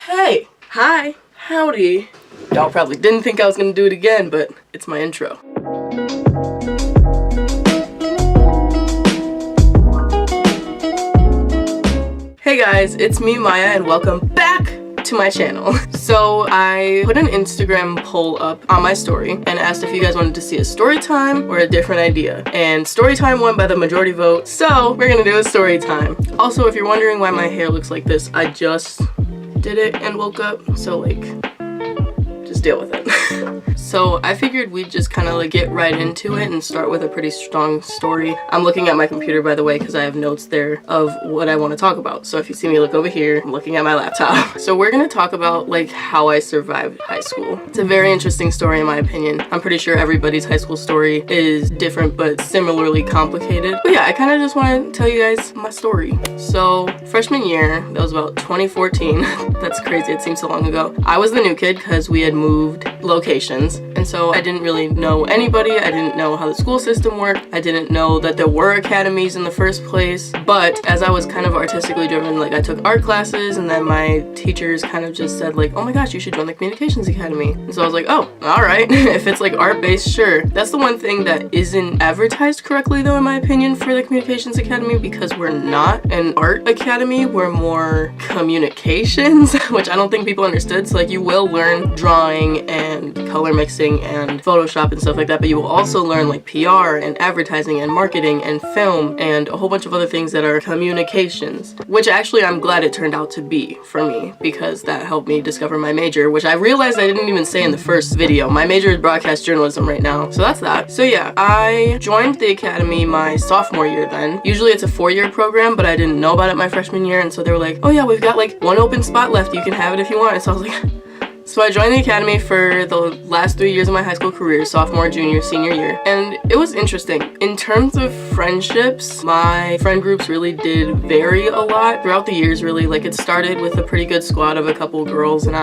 Hey, hi, howdy. Y'all probably didn't think I was gonna do it again, but it's my intro. Hey guys, it's me, Maya, and welcome back to my channel. So I put an Instagram poll up on my story and asked if you guys wanted to see a story time or a different idea. And story time won by the majority vote, so we're gonna do a story time. Also, if you're wondering why my hair looks like this, I just did it and woke up, so like, just deal with it. So I figured we'd just kind of like get right into it and start with a pretty strong story. I'm looking at my computer, by the way, because I have notes there of what I want to talk about. So if you see me look over here, I'm looking at my laptop. So we're gonna talk about like how I survived high school. It's a very interesting story in my opinion. I'm pretty sure everybody's high school story is different but similarly complicated. But yeah, I kind of just want to tell you guys my story. So freshman year, that was about 2014. That's crazy, it seems so long ago. I was the new kid because we had moved locations, and so I didn't really know anybody. I didn't know how the school system worked. I didn't know that there were academies in the first place. But as I was kind of artistically driven, like I took art classes, and then my teachers kind of just said like, oh my gosh, you should join the communications academy. And so I was like, oh, all right. If it's like art based, sure. That's the one thing that isn't advertised correctly though, in my opinion, for the communications academy, because we're not an art academy. We're more communications, which I don't think people understood. So like you will learn drawing and color mixing and Photoshop and stuff like that, but you will also learn like PR and advertising and marketing and film and a whole bunch of other things that are communications, which actually I'm glad it turned out to be for me, because that helped me discover my major, which I realized I didn't even say in the first video. My major is broadcast journalism right now, so that's that. So yeah, I joined the academy my sophomore year then. Usually it's a 4-year program, but I didn't know about it my freshman year, and so they were like, oh yeah, we've got like one open spot left, you can have it if you want. And so I was like, so I joined the academy for the last 3 years of my high school career, sophomore, junior, senior year, and it was interesting. In terms of friendships, my friend groups really did vary a lot throughout the years, really. Like it started with a pretty good squad of a couple girls and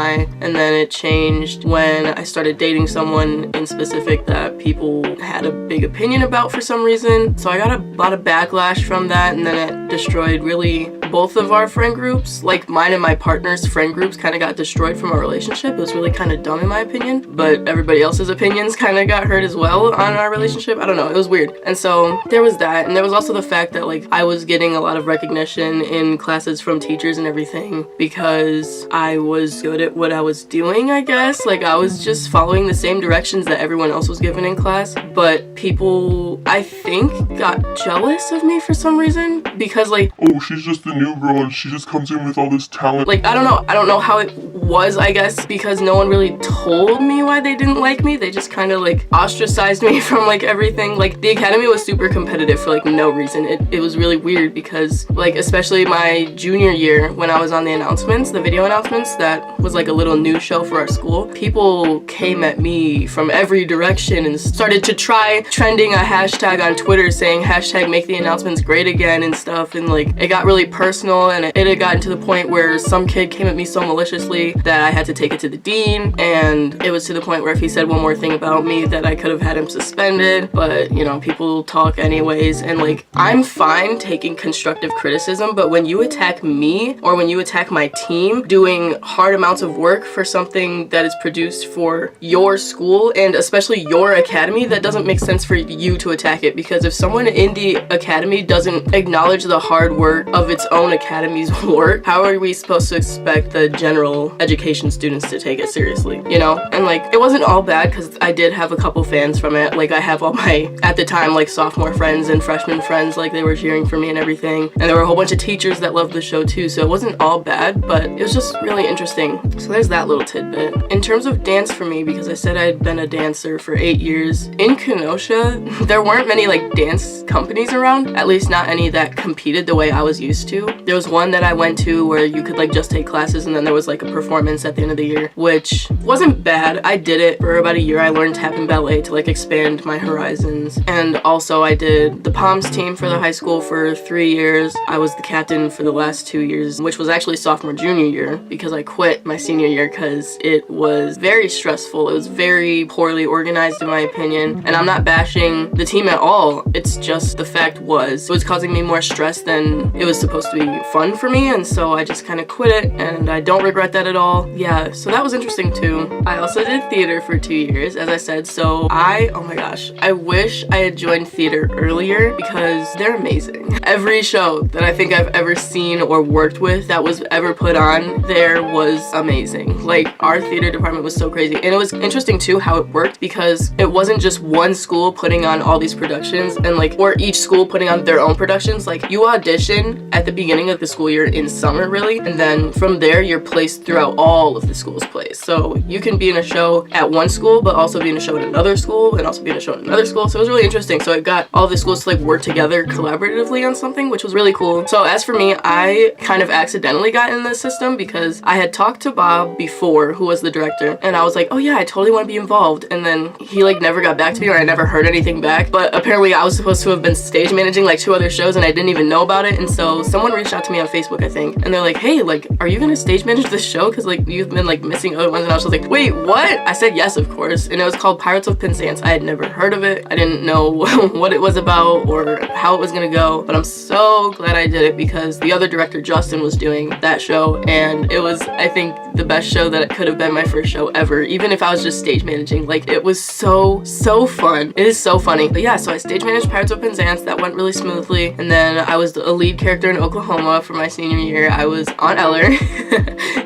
then it changed when I started dating someone in specific that people had a big opinion about for some reason. So I got a lot of backlash from that, and then it destroyed really both of our friend groups. Like mine and my partner's friend groups kind of got destroyed from our relationship. It was really kind of dumb in my opinion, but everybody else's opinions kind of got hurt as well on our relationship. I don't know, it was weird. And so there was that, and there was also the fact that like I was getting a lot of recognition in classes from teachers and everything because I was good at what I was doing, I guess. Like I was just following the same directions that everyone else was given in class, but people, I think, got jealous of me for some reason because like, oh, she's just the new girl and she just comes in with all this talent. Like I don't know how it was, I guess, because no one really told me why they didn't like me. They just kind of like ostracized me from like everything. Like the academy was super competitive for like no reason. It was really weird because like especially my junior year when I was on the announcements, the video announcements, that was like a little news show for our school. People came at me from every direction and started to try trending a hashtag on Twitter saying hashtag make the announcements great again and stuff, and like it got really personal, and it had gotten to the point where some kid came at me so maliciously that I had to take it to the dean, and it was to the point where if he said one more thing about me that I could have had him suspended. But you know, people talk anyways, and like I'm fine taking constructive criticism, but when you attack me or when you attack my team doing hard amounts of work for something that is produced for your school and especially your academy, that doesn't make sense for you to attack it, because if someone in the academy doesn't acknowledge the hard work of its own academy's work, how are we supposed to expect the general education students to take it seriously, you know? And like it wasn't all bad because I did have a couple fans from it. Like I have all my, at the time, like sophomore friends and freshman friends, like they were cheering for me and everything, and there were a whole bunch of teachers that loved the show too, so it wasn't all bad, but it was just really interesting. So there's that little tidbit. In terms of dance for me, because I said I'd been a dancer for 8 years, in Kenosha there weren't many like dance companies around, at least not any that competed the way I was used to. There was one that I went to where you could like just take classes, and then there was like a performance at the end of the year, which wasn't bad. I did it for about a year. I learned tap and ballet to like expand my horizons, and also I did the POMS team for the high school for 3 years. I was the captain for the last 2 years, which was actually sophomore junior year, because I quit my senior year because it was very stressful. It was very poorly organized in my opinion, and I'm not bashing the team at all. It's just the fact was it was causing me more stress than it was supposed to be fun for me, and so I just kind of quit it, and I don't regret that at all. fall. Yeah, so that was interesting too. I also did theater for 2 years, as I said, so oh my gosh, I wish I had joined theater earlier because they're amazing. Every show that I think I've ever seen or worked with that was ever put on there was amazing. Like, our theater department was so crazy. And it was interesting too how it worked, because it wasn't just one school putting on all these productions and like, or each school putting on their own productions. Like, you audition at the beginning of the school year in summer really, and then from there you're placed throughout all of the school's plays. So you can be in a show at one school but also be in a show at another school and also be in a show at another school. So it was really interesting. So it got all the schools to like work together collaboratively on something, which was really cool. So as for me, I kind of accidentally got in this system because I had talked to Bob before, who was the director, and I was like, oh yeah, I totally want to be involved. And then he like never got back to me, or I never heard anything back. But apparently I was supposed to have been stage managing like 2 other shows and I didn't even know about it. And so someone reached out to me on Facebook, I think, and they're like, hey, like, are you gonna stage manage this show? Because like you've been like missing other ones. And I was just like, wait, what? I said yes, of course. And it was called Pirates of Penzance. I had never heard of it. I didn't know what it was about or how it was gonna go, but I'm so glad I did it because the other director, Justin, was doing that show, and it was, I think, the best show that it could have been my first show ever, even if I was just stage managing. Like, it was so fun. It is so funny. But yeah, so I stage managed Pirates of Penzance. That went really smoothly. And then I was a lead character in Oklahoma for my senior year. I was Aunt Eller.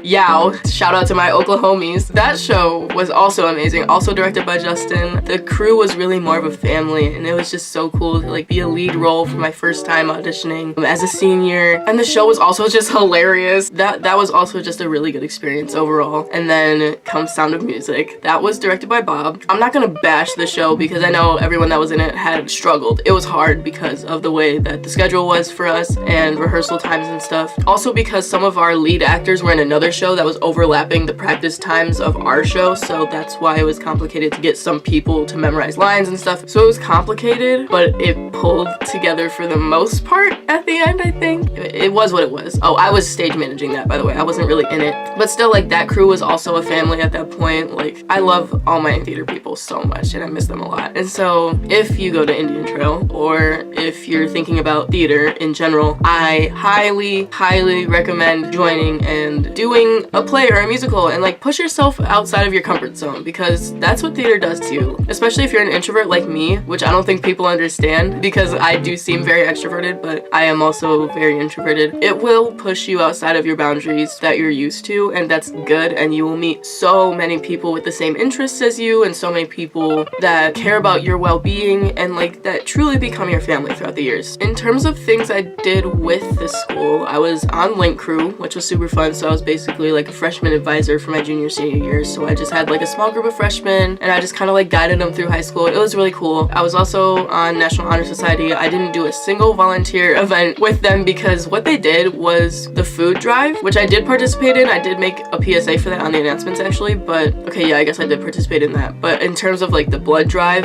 Yow. Shout out to my Oklahomies. That show was also amazing. Also directed by Justin. The crew was really more of a family, and it was just so cool to like be a lead role for my first time auditioning as a senior. And the show was also just hilarious. That was also just a really good experience overall. And then comes Sound of Music. That was directed by Bob. I'm not gonna bash the show because I know everyone that was in it had struggled. It was hard because of the way that the schedule was for us and rehearsal times and stuff. Also because some of our lead actors were in another show that was overlapping the practice times of our show, so that's why it was complicated to get some people to memorize lines and stuff. So it was complicated, but it pulled together for the most part at the end, I think. It was what it was. Oh, I was stage managing that, by the way. I wasn't really in it. But still, like, that crew was also a family at that point. Like, I love all my theater people so much, and I miss them a lot. And so, if you go to Indian Trail, or if you're thinking about theater in general, I highly recommend joining and doing a play or a musical, and like push yourself outside of your comfort zone, because that's what theater does to you. Especially if you're an introvert like me, which I don't think people understand, because I do seem very extroverted, but I am also very introverted. It will push you outside of your boundaries that you're used to, and that's good, and you will meet so many people with the same interests as you, and so many people that care about your well-being, and like that truly become your family throughout the years. In terms of things I did with the school, I was on Link Crew, which was super fun. So I was basically like a freshman advisor for my junior senior years. So I just had like a small group of freshmen, and I just kind of like guided them through high school. It was really cool. I was also on National Honor Society. I didn't do a single volunteer event with them because what they did was the food drive, which I did participate in. I did make a PSA for that on the announcements actually, but okay, yeah, I guess I did participate in that. But in terms of like the blood drive,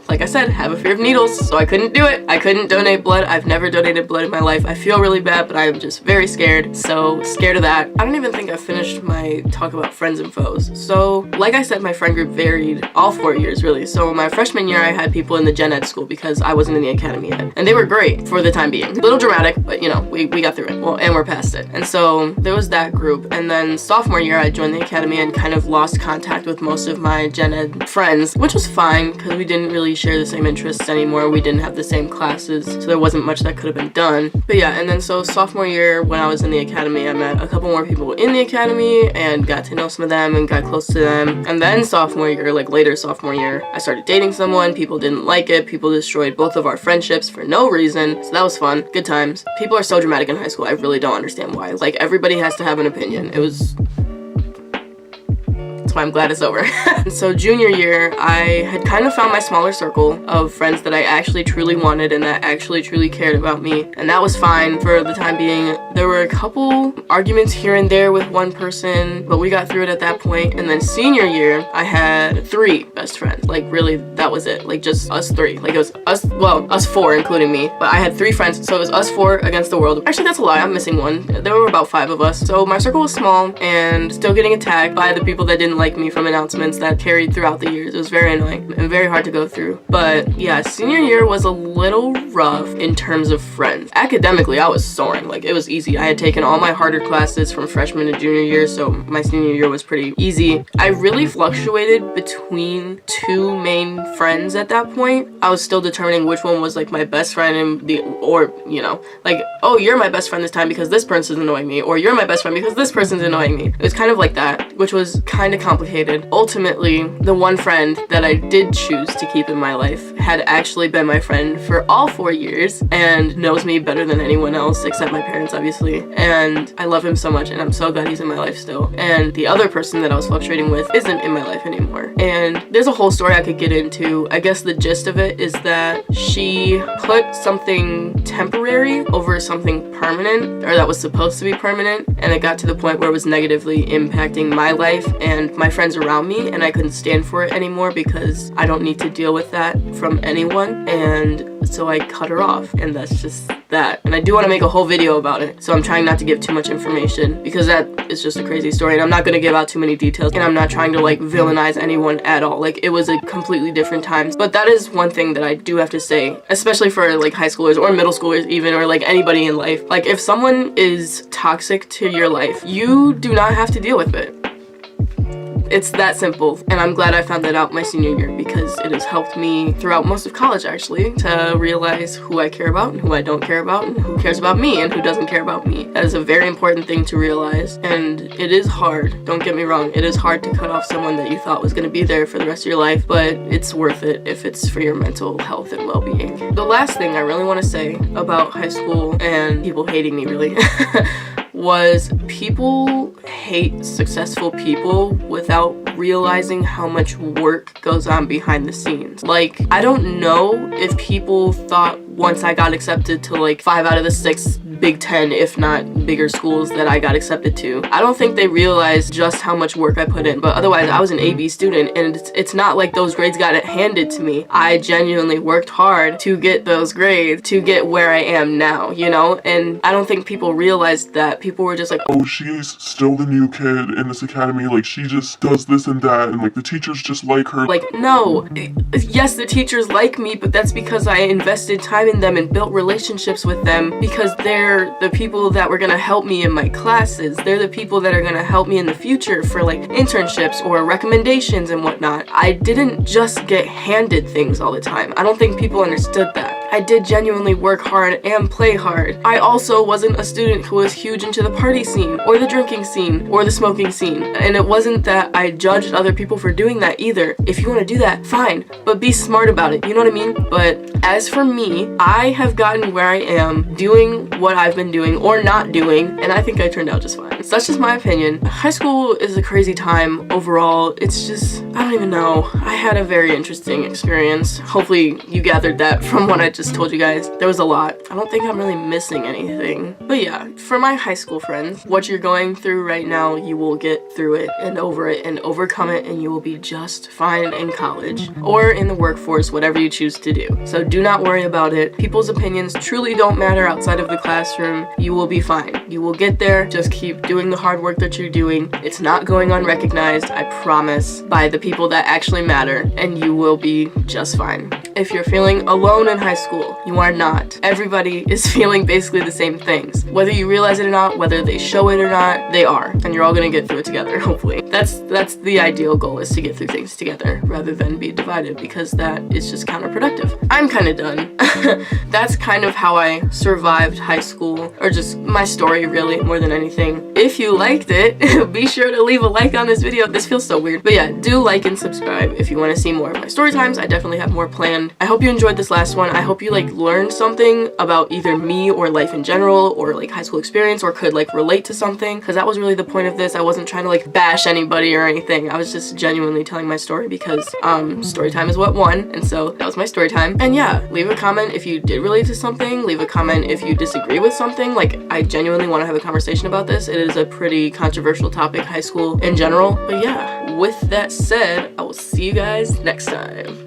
like I said, have a fear of needles, so I couldn't do it. I couldn't donate blood. I've never donated blood in my life. I feel really bad, but I am just very scared. So scared of that. I don't even think I finished my talk about friends and foes. So like I said, my friend group varied all 4 years really. So my freshman year I had people in the gen ed school because I wasn't in the academy yet, and they were great for the time being. A little dramatic, but you know, we got through it. Well, and we're past it. And so there was that group. And then sophomore year I joined the academy and kind of lost contact with most of my gen ed friends, which was fine because we didn't really share the same interests anymore. We didn't have the same classes, so there wasn't much that could have been done. But yeah, and then so sophomore year when I was in the academy, I met a couple more people in the academy and got to know some of them and got close to them. And then sophomore year, like later sophomore year, I started dating someone. People didn't like it. People destroyed both of our friendships for no reason. So that was fun. Good times. People are so dramatic in high school. I really don't understand why. Like, everybody has to have an opinion. That's why I'm glad it's over. So junior year, I had kind of found my smaller circle of friends that I actually truly wanted and that actually truly cared about me, and that was fine for the time being. There were a couple arguments here and there with one person, but we got through it at that point. And then senior year, I had 3 best friends. Like, really, that that was it. Like, just us three. Like, it was us, well, us four, including me. But I had 3 friends, so it was us 4 against the world. Actually, that's a lie. I'm missing one. There were about 5 of us. So my circle was small and still getting attacked by the people that didn't like me from announcements that carried throughout the years. It was very annoying and very hard to go through. But yeah, senior year was a little rough in terms of friends. Academically, I was soaring. Like, it was easy. I had taken all my harder classes from freshman to junior year, so my senior year was pretty easy. I really fluctuated between 2 main friends at that point. I was still determining which one was like my best friend and or you know, like, oh, you're my best friend this time because this person's annoying me, or you're my best friend because this person's annoying me. It was kind of like that, which was kind of complicated. Ultimately, the one friend that I did choose to keep in my life had actually been my friend for all 4 years and knows me better than anyone else except my parents, obviously. And I love him so much, and I'm so glad he's in my life still. And the other person that I was fluctuating with isn't in my life anymore. And there's a whole story I could get into. I guess the gist of it is that she put something temporary over something permanent, or that was supposed to be permanent, and it got to the point where it was negatively impacting my life and my friends around me, and I couldn't stand for it anymore because I don't need to deal with that from anyone. And so I cut her off, and that's just that. And I do want to make a whole video about it, so I'm trying not to give too much information because that is just a crazy story, and I'm not going to give out too many details, and I'm not trying to like villainize anyone at all. Like, it was a completely different time. But that is one thing that I do have to say, especially for like high schoolers or middle schoolers even, or like anybody in life. Like, if someone is toxic to your life, you do not have to deal with it. It's that simple, and I'm glad I found that out my senior year because it has helped me throughout most of college, actually, to realize who I care about and who I don't care about, and who cares about me and who doesn't care about me. That is a very important thing to realize, and it is hard. Don't get me wrong, it is hard to cut off someone that you thought was going to be there for the rest of your life, but it's worth it if it's for your mental health and well-being. The last thing I really want to say about high school and people hating me, really, was people hate successful people without realizing how much work goes on behind the scenes. Like, I don't know if people thought once I got accepted to like 5 out of the 6 Big 10, if not bigger schools that I got accepted to, I don't think they realized just how much work I put in. But otherwise, I was an AB student, and it's not like those grades got it handed to me. I genuinely worked hard to get those grades, to get where I am now, you know? And I don't think people realized that. People were just like, oh, she's still the new kid in this academy, like, she just does this and that, and like the teachers just like her. Like, no. Yes, the teachers like me, but that's because I invested time in them and built relationships with them, because they're the people that were gonna help me in my classes. They're the people that are gonna help me in the future for like internships or recommendations and whatnot. I didn't just get handed things all the time. I don't think people understood that. I did genuinely work hard and play hard. I also wasn't a student who was huge into the party scene or the drinking scene or the smoking scene. And it wasn't that I judged other people for doing that either. If you want to do that, fine, but be smart about it. You know what I mean? But as for me, I have gotten where I am doing what I've been doing or not doing, and I think I turned out just fine. So that's just my opinion. High school is a crazy time overall. It's just, I don't even know. I had a very interesting experience. Hopefully you gathered that from what I just told you guys. There was a lot. I don't think I'm really missing anything. But yeah, for my high school friends, what you're going through right now, you will get through it and overcome it, and you will be just fine in college or in the workforce, whatever you choose to do. So do not worry about it. People's opinions truly don't matter outside of the classroom. You will be fine. You will get there. Just keep doing the hard work that you're doing. It's not going unrecognized, I promise, by the people that actually matter, and you will be just fine. If you're feeling alone in high school, you are not. Everybody is feeling basically the same things. Whether you realize it or not, whether they show it or not, they are. And you're all gonna get through it together, hopefully. That's the ideal goal, is to get through things together rather than be divided, because that is just counterproductive. I'm kind of done. That's kind of how I survived high school, or just my story really, more than anything. If you liked it, be sure to leave a like on this video. This feels so weird. But yeah, do like and subscribe if you want to see more of my story times. I definitely have more planned. I hope you enjoyed this last one. I hope you like learned something about either me or life in general, or like high school experience, or could like relate to something, because that was really the point of this. I wasn't trying to like bash anybody or anything. I was just genuinely telling my story because story time is what won, and so that was my story time. And yeah, leave a comment if you did relate to something. Leave a comment if you disagree with something. Like, I genuinely want to have a conversation about this. It is a pretty controversial topic, high school in general. But yeah, with that said, I will see you guys next time.